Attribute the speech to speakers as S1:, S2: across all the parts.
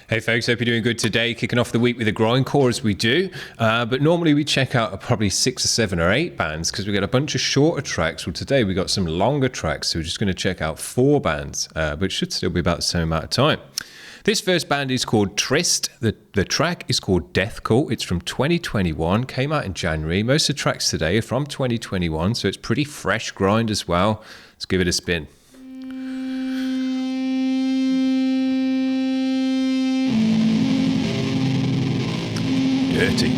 S1: Hey folks, hope you're doing good today. Kicking off the week with a grindcore as we do. But normally we check out probably 6 or 7 or 8 bands because we got a bunch of shorter tracks. Well, today we got some longer tracks, so we're just going to check out 4 bands, but should still be about the same amount of time. This first band is called Triste. The track is called Death Cult. It's from 2021, came out in January. Most of the tracks today are from 2021, so it's pretty fresh grind as well. Let's give it a spin. Dirty.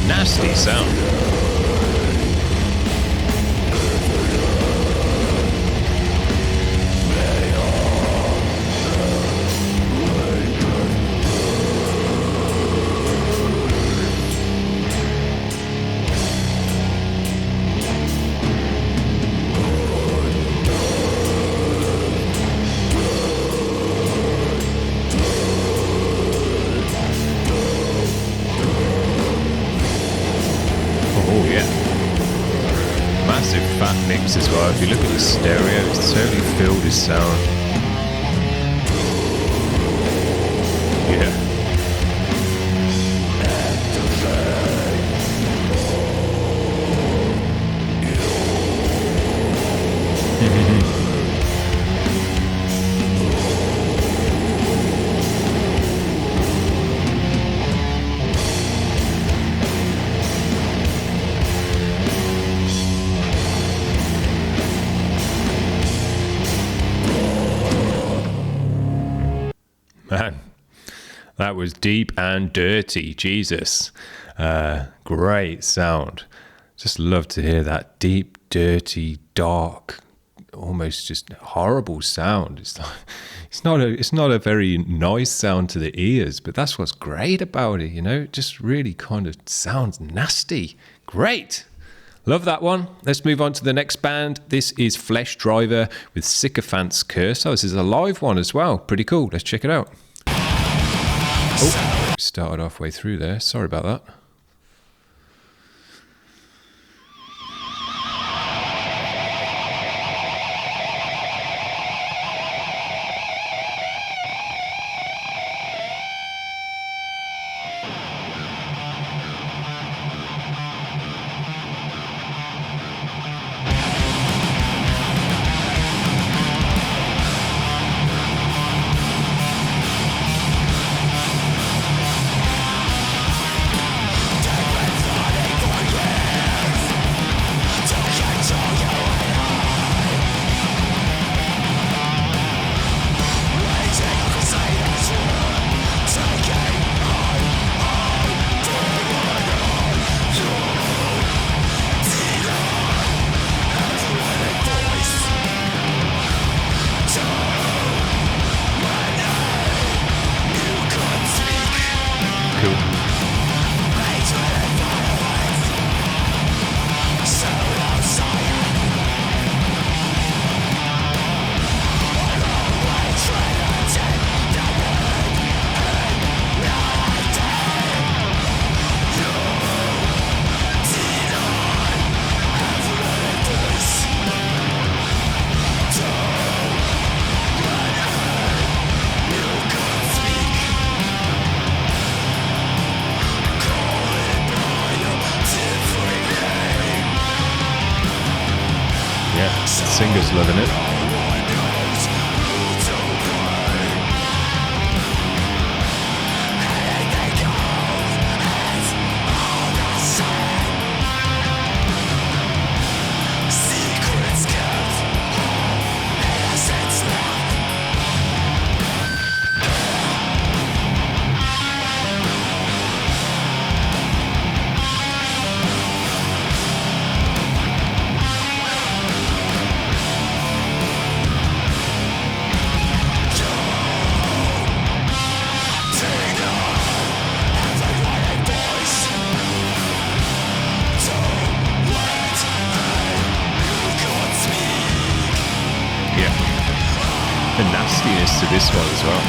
S1: Nasty sound. Oh yeah, massive fat mix as well. If you look at the stereo, it's totally filled with sound. Yeah. Man, that was deep and dirty. Jesus. Great sound. Just love to hear that deep, dirty, dark, almost just horrible sound. It's not a very nice sound to the ears, but that's what's great about it, you know? It just really kind of sounds nasty. Great. Love that one. Let's move on to the next band. This is Fleshdriver with Sycophant's Curse. Oh, this is a live one as well. Pretty cool. Let's check it out. Oh, started halfway through there. Sorry about that. singer's loving it. The nastiness to this one as well.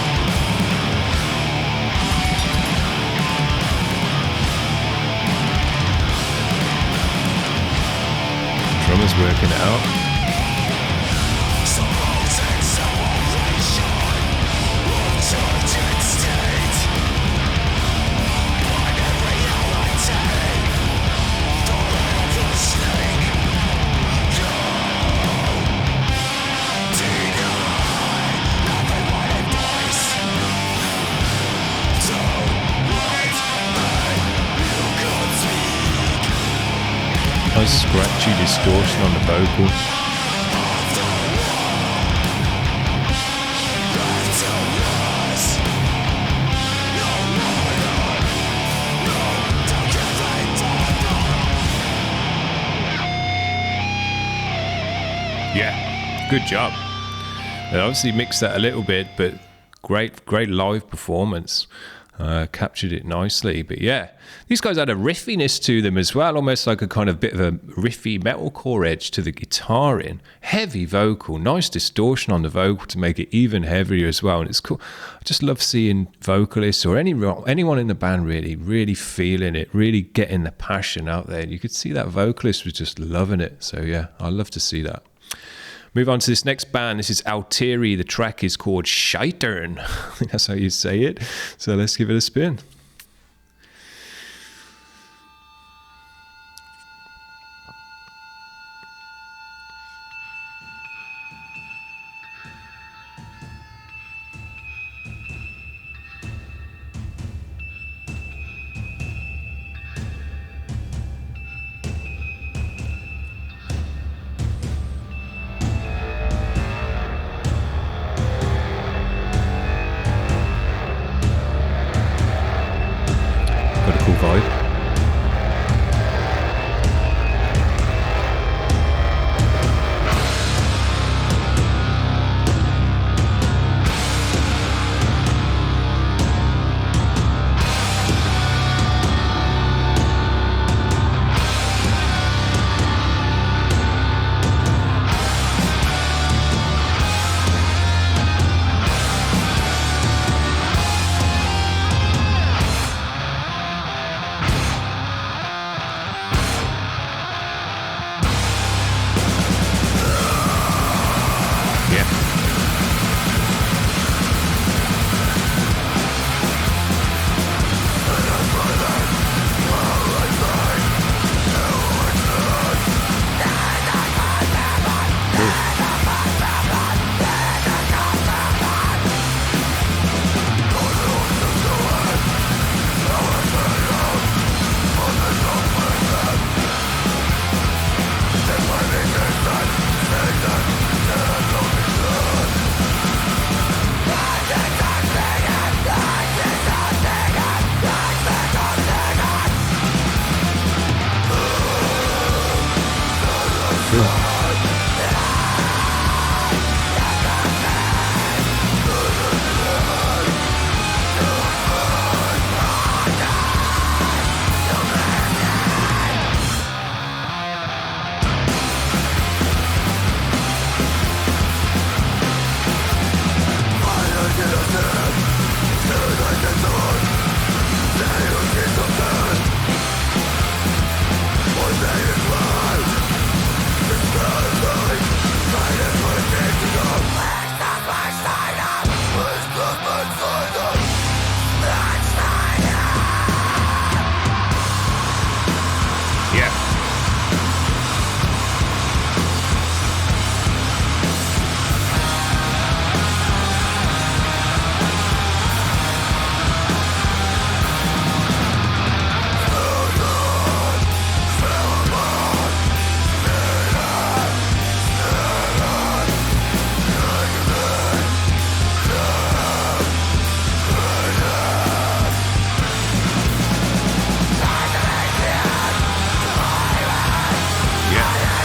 S1: Drummer's working it out. Nice scratchy distortion on the vocal. Yeah, good job. They obviously mixed that a little bit, but great live performance. Captured it nicely. But yeah, these guys had a riffiness to them as well, almost like a kind of bit of a riffy metalcore edge to the guitar in. Heavy vocal, nice distortion on the vocal to make it even heavier as well. And it's cool. I just love seeing vocalists or anyone in the band really feeling it, really getting the passion out there. And you could see that vocalist was just loving it. So yeah, I love to see that. Move on to this next band. This is Alteri. The track is called Scheitern. I think that's how you say it. So let's give it a spin. Got a cool vibe.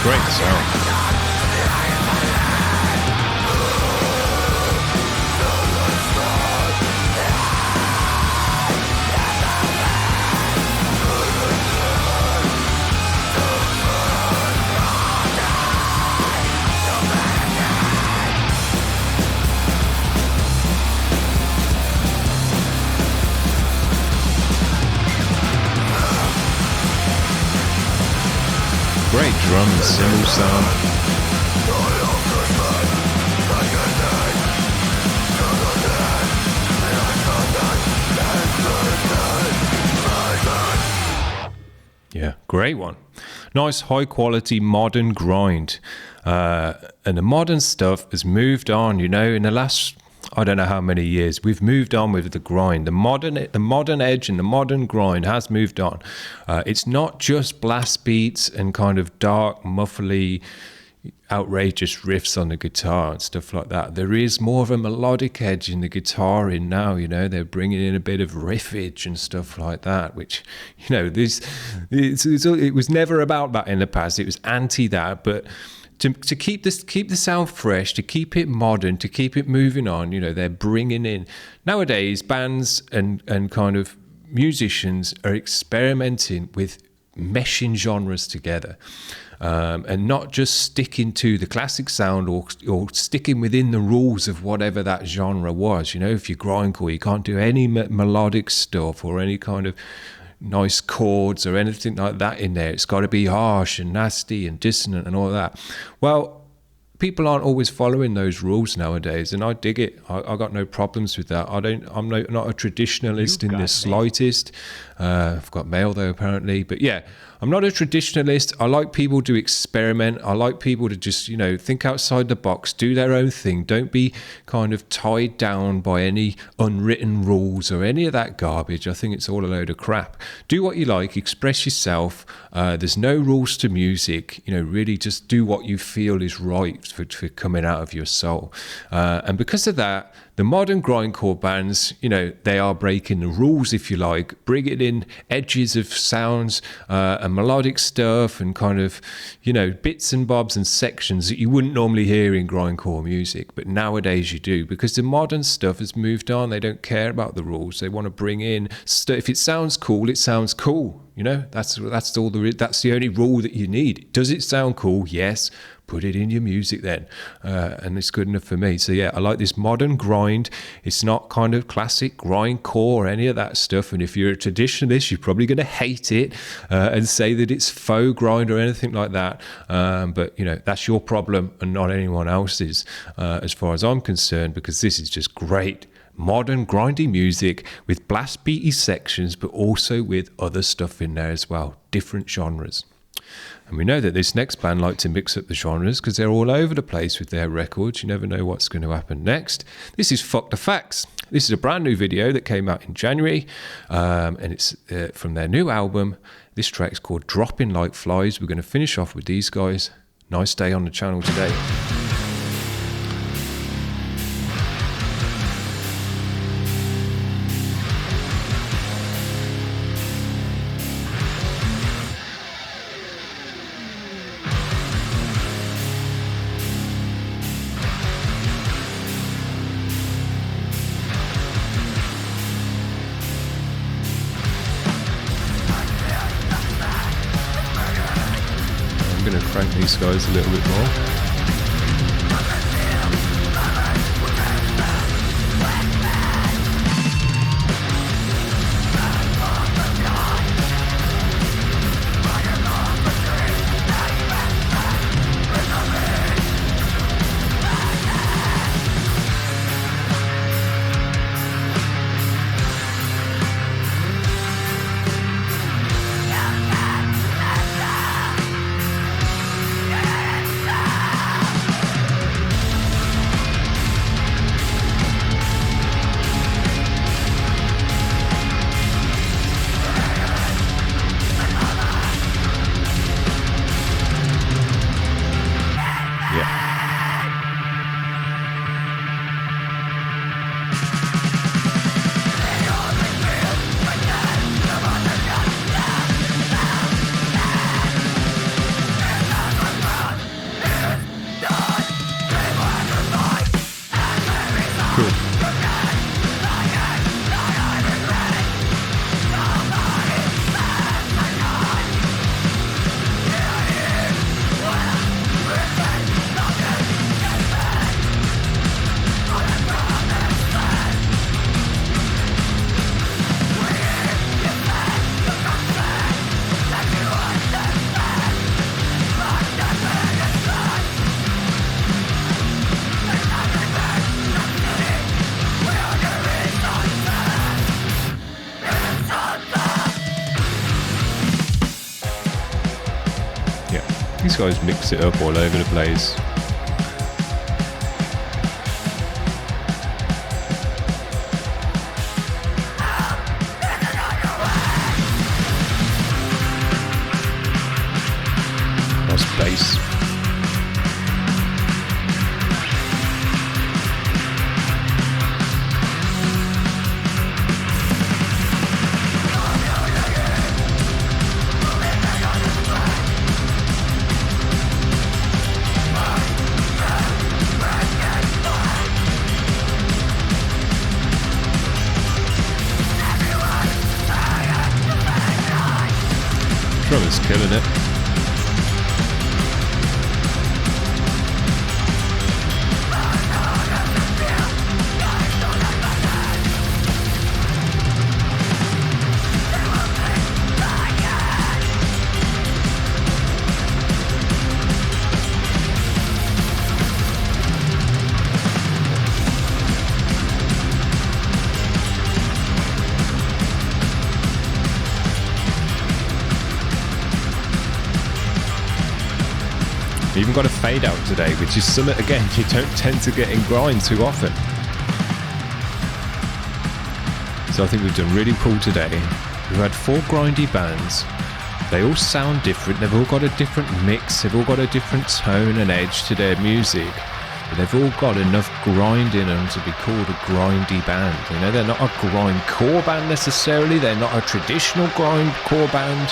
S1: Great sound. Great drum and cymbal sound. Yeah, great one. Nice high quality modern grind. And the modern stuff has moved on, in the last, I don't know how many years, we've moved on with the grind. The modern edge and the modern grind has moved on. It's not just blast beats and kind of dark, muffly, outrageous riffs on the guitar and stuff like that. There is more of a melodic edge in the guitar now, they're bringing in a bit of riffage and stuff like that, which, it was never about that in the past. It was anti that, but to keep the sound fresh, to keep it modern, to keep it moving on, they're bringing in. Nowadays, bands and kind of musicians are experimenting with meshing genres together, and not just sticking to the classic sound or sticking within the rules of whatever that genre was. If you're grindcore, you can't do any melodic stuff or any kind of nice chords or anything like that in there. It's got to be harsh and nasty and dissonant and all that. Well, people aren't always following those rules nowadays, and I dig it. I got no problems with that. I'm not a traditionalist in the slightest. I've got mail though, apparently, but yeah, I'm not a traditionalist. I like people to experiment. I like people to just, think outside the box, do their own thing. Don't be kind of tied down by any unwritten rules or any of that garbage. I think it's all a load of crap. Do what you like, express yourself. There's no rules to music. Really just do what you feel is right for coming out of your soul. And because of that, the modern grindcore bands, they are breaking the rules, if you like, bringing in edges of sounds and melodic stuff and kind of, bits and bobs and sections that you wouldn't normally hear in grindcore music. But nowadays you do, because the modern stuff has moved on. They don't care about the rules. They want to bring in stuff. If it sounds cool, it sounds cool. That's all that's the only rule that you need. Does it sound cool? Yes. Put it in your music then, and it's good enough for me. So yeah, I like this modern grind. It's not kind of classic grindcore or any of that stuff. And if you're a traditionalist, you're probably going to hate it and say that it's faux grind or anything like that. But that's your problem and not anyone else's, as far as I'm concerned, because this is just great modern grindy music with blast beaty sections, but also with other stuff in there as well, different genres. And we know that this next band like to mix up the genres because they're all over the place with their records. You never know what's going to happen next. This is Fuck the Facts. This is a brand new video that came out in January, and it's from their new album. This track's called Dropping Like Flies. We're going to finish off with these guys. Nice day on the channel today. I'm going to crank these guys a little bit more. These guys mix it up all over the place. Nice bass. Drummer's killing it. Even got a fade out today, which is something, again, you don't tend to get in grind too often. So I think we've done really cool today. We've had 4 grindy bands. They all sound different. They've all got a different mix. They've all got a different tone and edge to their music. But they've all got enough grind in them to be called a grindy band. You know, they're not a grindcore band necessarily. They're not a traditional grindcore band.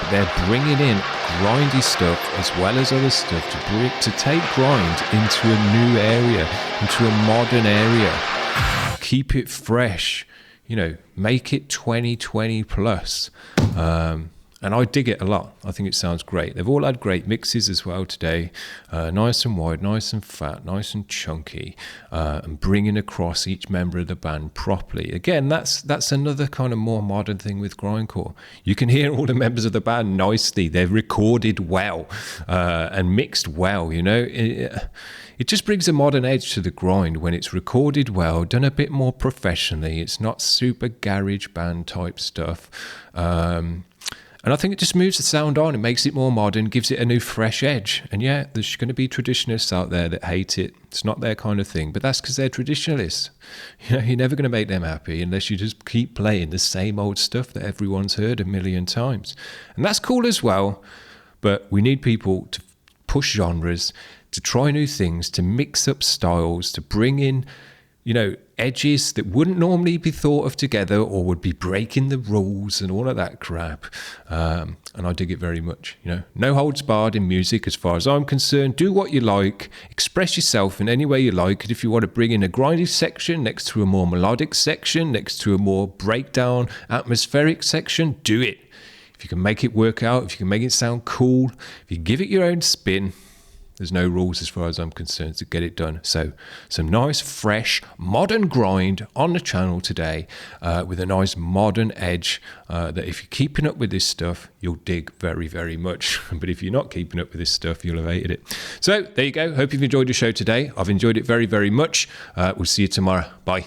S1: But they're bringing in grindy stuff as well as other stuff to take grind into a new area, into a modern area. Keep it fresh, you know, make it 2020 plus. And I dig it a lot. I think it sounds great. They've all had great mixes as well today. Nice and wide, nice and fat, nice and chunky, and bringing across each member of the band properly. Again, that's another kind of more modern thing with grindcore. You can hear all the members of the band nicely. They're recorded well and mixed well, you know. It just brings a modern edge to the grind when it's recorded well, done a bit more professionally. It's not super garage band type stuff. And I think it just moves the sound on. It makes it more modern, gives it a new fresh edge. And yeah, there's going to be traditionalists out there that hate it. It's not their kind of thing, but that's because they're traditionalists. You know, you're never going to make them happy unless you just keep playing the same old stuff that everyone's heard a million times. And that's cool as well, but we need people to push genres, to try new things, to mix up styles, to bring in, you know, edges that wouldn't normally be thought of together or would be breaking the rules and all of that crap. And I dig it very much. You know, no holds barred in music as far as I'm concerned. Do what you like, express yourself in any way you like. And if you want to bring in a grindy section next to a more melodic section, next to a more breakdown atmospheric section, do it. If you can make it work out, if you can make it sound cool, if you give it your own spin, there's no rules as far as I'm concerned to get it done. So some nice, fresh, modern grind on the channel today with a nice modern edge that if you're keeping up with this stuff, you'll dig very, very much. But if you're not keeping up with this stuff, you'll have hated it. So there you go. Hope you've enjoyed the show today. I've enjoyed it very, very much. We'll see you tomorrow. Bye.